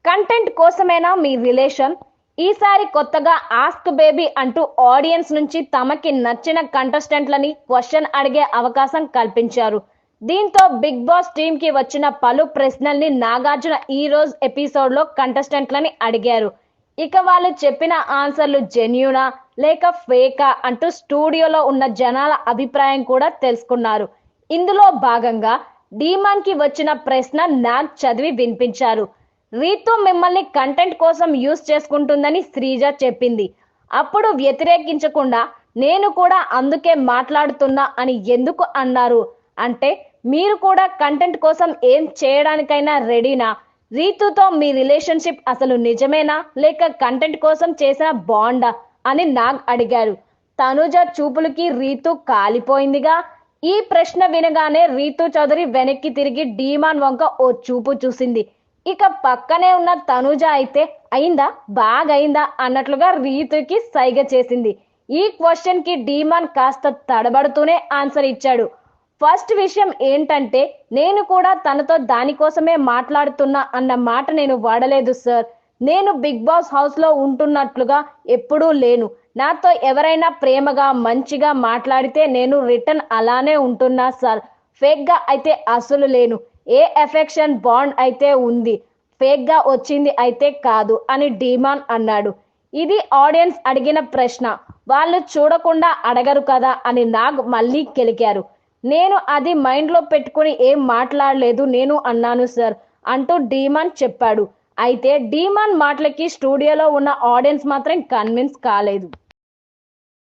Content కోసమేనా మీ relation? ఈసారి కొత్తగా ask baby అంటూ ఆడియన్స్ నుంచి తమకి నచ్చిన కంటెస్టెంట్లని క్వశ్చన్ అడిగే అవకాశం కల్పించారు. దీంతో బిగ్ బాస్ టీమ్ కి వచ్చిన పలు ప్రశ్నల్ని నాగార్జున ఈ రోజు ఎపిసోడ్ లో కంటెస్టెంట్లని అడిగారు. ఇక వాళ్ళు చెప్పిన ఆన్సర్లు జెన్యూనా లేక ఫేకా అంటూ స్టూడియోలో ఉన్న జనాల అభిప్రాయం కూడా తెలుసుకున్నారు. ఇందులో భాగంగా డీమాన్ కి వచ్చిన ప్రశ్న నాగ్ చదివి వినిపించారు. రీతు మిమ్మల్ని కంటెంట్ కోసం యూస్ చేసుకుంటుందని శ్రీజ చెప్పింది. అప్పుడు వ్యతిరేకించకుండా నేను కూడా అందుకే మాట్లాడుతున్నా అని ఎందుకు అన్నారు అంటే, మీరు కూడా కంటెంట్ కోసం ఏం చేయడానికైనా రెడీనా? రీతుతో మీ రిలేషన్షిప్ అసలు నిజమేనా లేక కంటెంట్ కోసం చేసిన బాండా అని నాగ్ అడిగారు. తనుజ చూపులకి రీతు కాలిపోయిందిగా. ఈ ప్రశ్న వినగానే రీతు చౌదరి వెనక్కి తిరిగి డీమాన్ వంక ఓ చూపు చూసింది. ఇక పక్కనే ఉన్న తనుజ అయితే అయిందా బాగైందా అన్నట్లుగా రీతుకి సైగ చేసింది. ఈ క్వశ్చన్ కి డీమాన్ కాస్త తడబడుతూనే ఆన్సర్ ఇచ్చాడు. ఫస్ట్ విషయం ఏంటంటే, నేను కూడా తనతో దానికోసమే మాట్లాడుతున్నా అన్న మాట నేను వాడలేదు సార్. నేను బిగ్ బాస్ హౌస్ లో ఉంటున్నట్లుగా ఎప్పుడూ లేను. నాతో ఎవరైనా ప్రేమగా మంచిగా మాట్లాడితే నేను రిటర్న్ అలానే ఉంటున్నా సార్. ఫేక్ గా అయితే అసలు లేను. ఏ ఎఫెక్షన్ బాండ్ అయితే ఉంది, ఫేక్ గా వచ్చింది అయితే కాదు అని డీమాన్ అన్నాడు. ఇది ఆడియన్స్ అడిగిన ప్రశ్న, వాళ్ళు చూడకుండా అడగరు కదా అని నాగ్ మళ్ళీ కెలికారు. నేను అది మైండ్ లో పెట్టుకుని ఏం మాట్లాడలేదు నేను అన్నాను సార్ అంటూ డీమాన్ చెప్పాడు. అయితే డీమాన్ మాటలకి స్టూడియోలో ఉన్న ఆడియన్స్ మాత్రం కన్విన్స్ కాలేదు.